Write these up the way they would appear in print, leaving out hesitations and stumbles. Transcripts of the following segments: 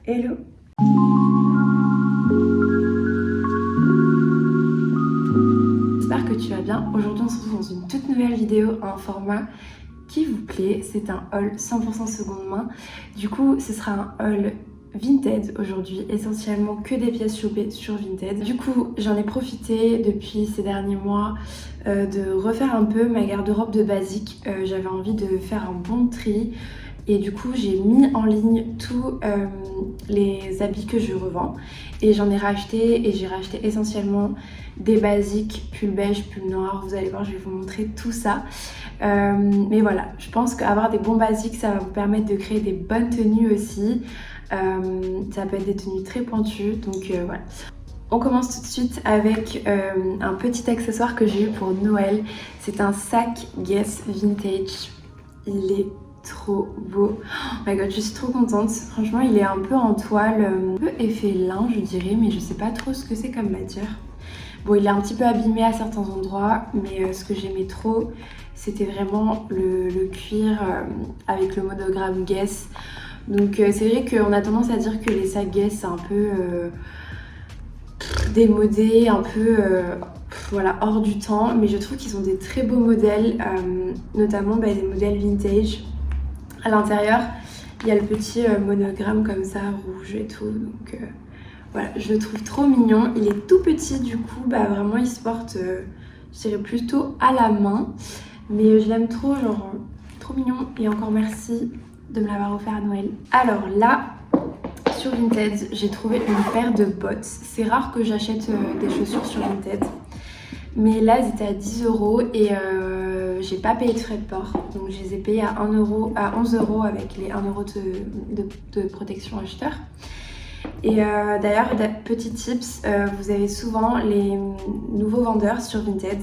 Hello! J'espère que tu vas bien. Aujourd'hui on se retrouve dans une toute nouvelle vidéo, un format qui vous plaît. C'est un haul 100% seconde main. Du coup ce sera un haul Vinted aujourd'hui, essentiellement que des pièces chopées sur Vinted. Du coup j'en ai profité depuis ces derniers mois de refaire un peu ma garde-robe de basique. J'avais envie de faire un bon tri. Et du coup j'ai mis en ligne tous les habits que je revends et j'en ai racheté et j'ai racheté essentiellement des basiques, pull beige, pull noir, vous allez voir je vais vous montrer tout ça. Mais voilà, je pense qu'avoir des bons basiques ça va vous permettre de créer des bonnes tenues aussi. Ça peut être des tenues très pointues donc voilà. On commence tout de suite avec un petit accessoire que j'ai eu pour Noël. C'est un sac Guess Vintage. Il est trop beau. Oh my god, je suis trop contente. Franchement, il est un peu en toile, un peu effet lin, je dirais, mais je sais pas trop ce que c'est comme matière. Bon, il est un petit peu abîmé à certains endroits, mais ce que j'aimais trop, c'était vraiment le cuir avec le monogramme Guess. Donc c'est vrai qu'on a tendance à dire que les sacs Guess, c'est un peu démodé, un peu voilà, hors du temps, mais je trouve qu'ils ont des très beaux modèles, notamment des modèles vintage. À l'intérieur, il y a le petit monogramme comme ça, rouge et tout, donc voilà, je le trouve trop mignon. Il est tout petit du coup, vraiment il se porte, je dirais plutôt à la main, mais je l'aime trop, genre trop mignon, et encore merci de me l'avoir offert à Noël. Alors là, sur Vinted, j'ai trouvé une paire de bottes. C'est rare que j'achète des chaussures sur Vinted, mais là, elles étaient à 10 € et j'ai pas payé de frais de port. Donc, je les ai payées à 11 € avec les 1 € de protection acheteur. Et d'ailleurs, petit tips, vous avez souvent les nouveaux vendeurs sur Vinted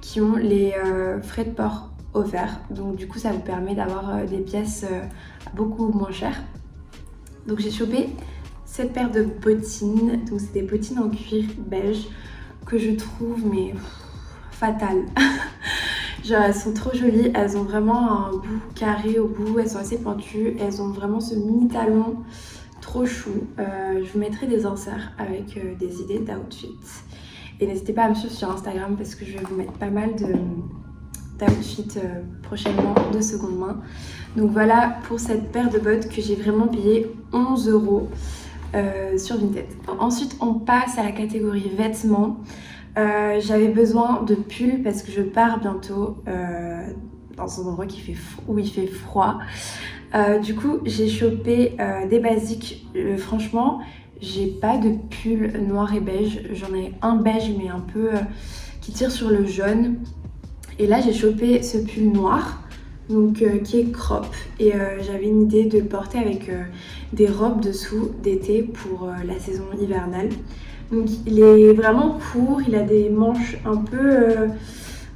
qui ont les frais de port offerts. Donc, du coup, ça vous permet d'avoir des pièces beaucoup moins chères. Donc, j'ai chopé cette paire de bottines. Donc, c'est des bottines en cuir beige que je trouve mais fatales. Genre elles sont trop jolies, elles ont vraiment un bout carré au bout, elles sont assez pointues, elles ont vraiment ce mini talon trop chou. Je vous mettrai des inserts avec des idées d'outfits. Et n'hésitez pas à me suivre sur Instagram parce que je vais vous mettre pas mal d'outfits prochainement de seconde main. Donc voilà pour cette paire de bottes que j'ai vraiment payé 11 € sur Vinted. Ensuite on passe à la catégorie vêtements. J'avais besoin de pulls parce que je pars bientôt dans un endroit où il fait froid. Du coup j'ai chopé des basiques. Franchement j'ai pas de pull noir et beige. J'en ai un beige mais un peu qui tire sur le jaune. Et là j'ai chopé ce pull noir. Donc qui est crop et j'avais une idée de le porter avec des robes dessous d'été pour la saison hivernale. Donc il est vraiment court, il a des manches un peu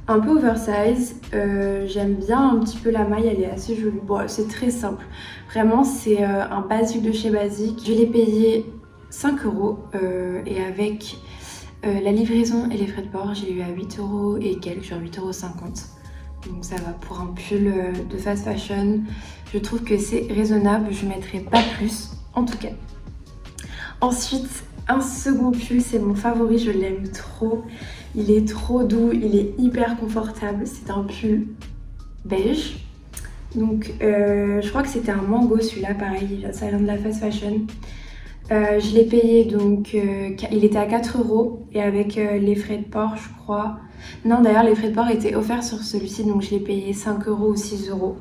oversize. J'aime bien un petit peu la maille, elle est assez jolie. Bon, c'est très simple. Vraiment, c'est un basique de chez Basique. Je l'ai payé 5 € et avec la livraison et les frais de port, j'ai eu à 8 € et quelques, genre 8,50 €. Donc ça va pour un pull de fast fashion. Je trouve que c'est raisonnable, je ne mettrai pas plus en tout cas. Ensuite, un second pull, c'est mon favori, je l'aime trop. Il est trop doux, il est hyper confortable. C'est un pull beige. Donc je crois que c'était un mango celui-là, pareil, ça vient de la fast fashion. Je l'ai payé donc, il était à 4 € et avec les frais de port je crois. Non d'ailleurs les frais de port étaient offerts sur celui-ci donc je l'ai payé 5 € ou 6 €.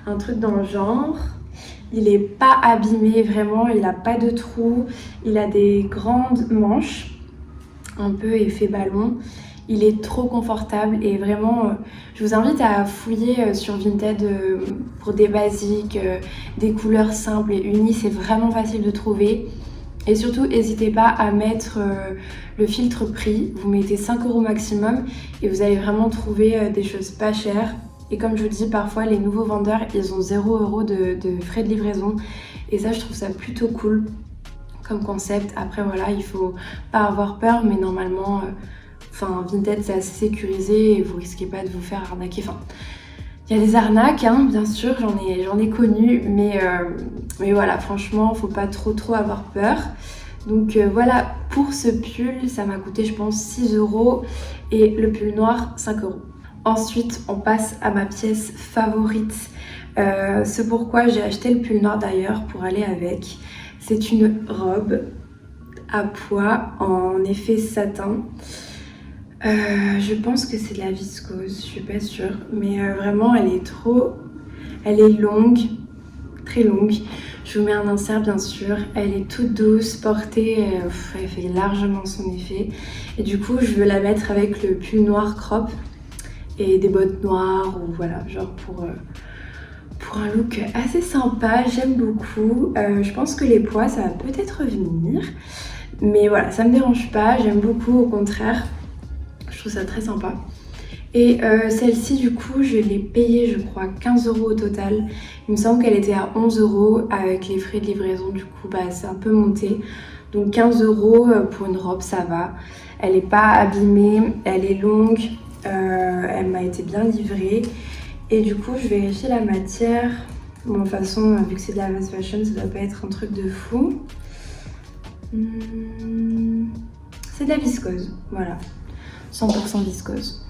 Un truc dans le genre. Il est pas abîmé vraiment, il a pas de trous. Il a des grandes manches, un peu effet ballon. Il est trop confortable et vraiment je vous invite à fouiller sur Vinted pour des basiques, des couleurs simples et unies, c'est vraiment facile de trouver. Et surtout n'hésitez pas à mettre le filtre prix, vous mettez 5 € maximum et vous allez vraiment trouver des choses pas chères. Et comme je vous dis, parfois les nouveaux vendeurs ils ont 0 € de frais de livraison et ça je trouve ça plutôt cool comme concept. Après voilà, il faut pas avoir peur mais normalement Vinted c'est assez sécurisé et vous risquez pas de vous faire arnaquer. Il y a des arnaques, hein, bien sûr, j'en ai connu, mais voilà, franchement, faut pas trop avoir peur. Donc voilà, pour ce pull, ça m'a coûté je pense 6 € et le pull noir 5 €. Ensuite, on passe à ma pièce favorite. C'est pourquoi j'ai acheté le pull noir d'ailleurs pour aller avec. C'est une robe à pois en effet satin. Je pense que c'est de la viscose, je suis pas sûre, mais vraiment elle est longue, très longue. Je vous mets un insert bien sûr, elle est toute douce, portée, elle fait largement son effet. Et du coup je veux la mettre avec le pull noir crop et des bottes noires ou voilà, genre pour un look assez sympa, j'aime beaucoup. Je pense que les pois ça va peut-être revenir, mais voilà, ça me dérange pas, j'aime beaucoup au contraire. Je trouve ça très sympa. Et celle-ci du coup je l'ai payée je crois 15 € au total. Il me semble qu'elle était à 11 € avec les frais de livraison, du coup bah c'est un peu monté. Donc 15 € pour une robe ça va. Elle n'est pas abîmée, elle est longue, elle m'a été bien livrée. Et du coup je vérifie la matière. Bon de toute façon vu que c'est de la fast fashion ça doit pas être un truc de fou. C'est de la viscose, voilà. 100% viscose.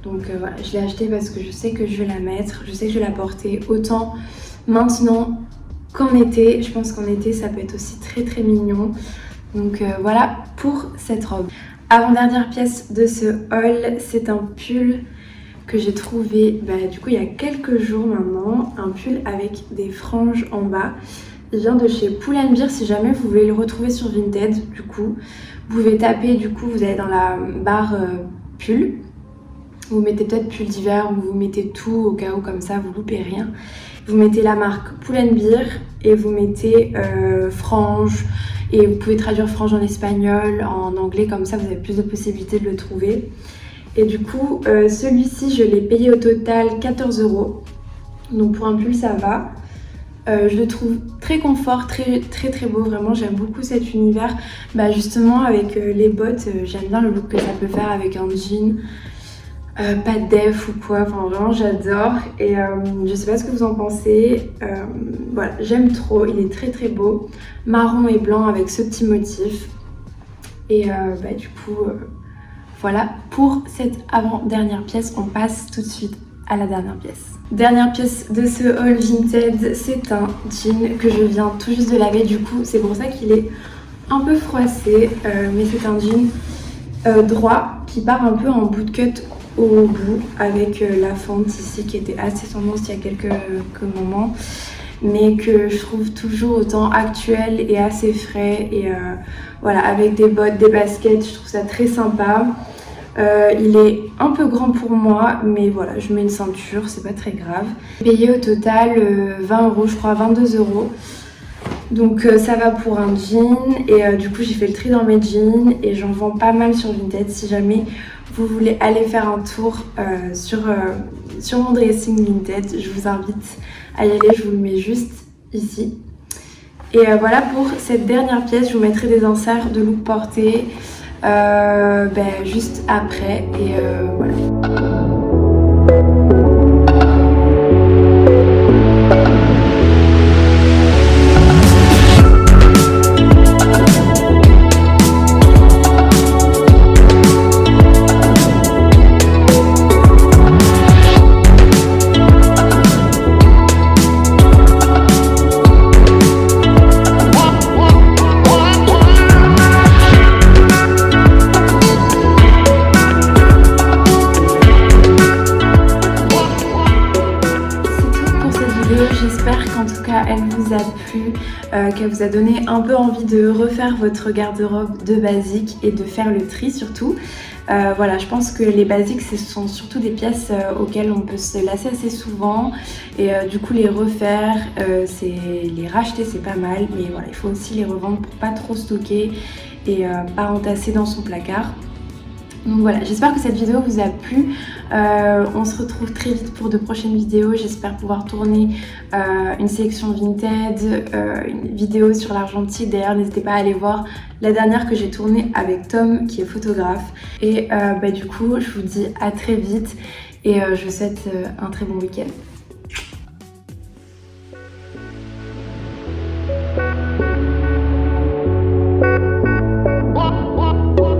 Donc voilà, je l'ai acheté parce que je sais que je vais la mettre, je sais que je vais la porter autant maintenant qu'en été. Je pense qu'en été ça peut être aussi très mignon. Donc voilà pour cette robe. Avant-dernière pièce de ce haul, c'est un pull que j'ai trouvé du coup il y a quelques jours maintenant. Un pull avec des franges en bas. Il vient de chez Pull & Bear. Si jamais vous voulez le retrouver sur Vinted, du coup vous pouvez taper, du coup vous allez dans la barre pull, vous mettez peut-être pull d'hiver ou vous mettez tout au cas où, comme ça vous loupez rien. Vous mettez la marque Pull & Bear et vous mettez frange, et vous pouvez traduire frange en espagnol, en anglais, comme ça vous avez plus de possibilités de le trouver. Et du coup celui-ci je l'ai payé au total 14 €, donc pour un pull ça va. Je le trouve très confort, très beau, vraiment j'aime beaucoup cet univers. Justement avec les bottes, j'aime bien le look que ça peut faire avec un jean, pas de def ou quoi, enfin vraiment j'adore. Et je sais pas ce que vous en pensez, voilà j'aime trop, il est très beau, marron et blanc avec ce petit motif. Et du coup voilà pour cette avant-dernière pièce. On passe tout de suite à la dernière pièce. Dernière pièce de ce haul Vinted, c'est un jean que je viens tout juste de laver, du coup c'est pour ça qu'il est un peu froissé, mais c'est un jean droit qui part un peu en bootcut au bout avec la fente ici qui était assez tendance il y a quelques moments, mais que je trouve toujours autant actuel et assez frais. Et voilà, avec des bottes, des baskets, je trouve ça très sympa. Il est un peu grand pour moi, mais voilà, je mets une ceinture, c'est pas très grave. Payé au total 20 €, je crois 22 €. Donc ça va pour un jean. Et du coup j'ai fait le tri dans mes jeans et j'en vends pas mal sur Vinted. Si jamais vous voulez aller faire un tour sur mon dressing Vinted, je vous invite à y aller, je vous le mets juste ici. Et voilà pour cette dernière pièce, je vous mettrai des inserts de look porté juste après. Et voilà. J'espère qu'en tout cas elle vous a plu, qu'elle vous a donné un peu envie de refaire votre garde-robe de basique et de faire le tri surtout. Voilà, je pense que les basiques ce sont surtout des pièces auxquelles on peut se lasser assez souvent, et du coup les refaire, les racheter c'est pas mal, mais voilà, il faut aussi les revendre pour pas trop stocker et pas entasser dans son placard. Donc voilà, j'espère que cette vidéo vous a plu. On se retrouve très vite pour de prochaines vidéos. J'espère pouvoir tourner une sélection Vinted, une vidéo sur l'argentique. D'ailleurs, n'hésitez pas à aller voir la dernière que j'ai tournée avec Tom, qui est photographe. Et du coup, je vous dis à très vite. Et je vous souhaite un très bon week-end.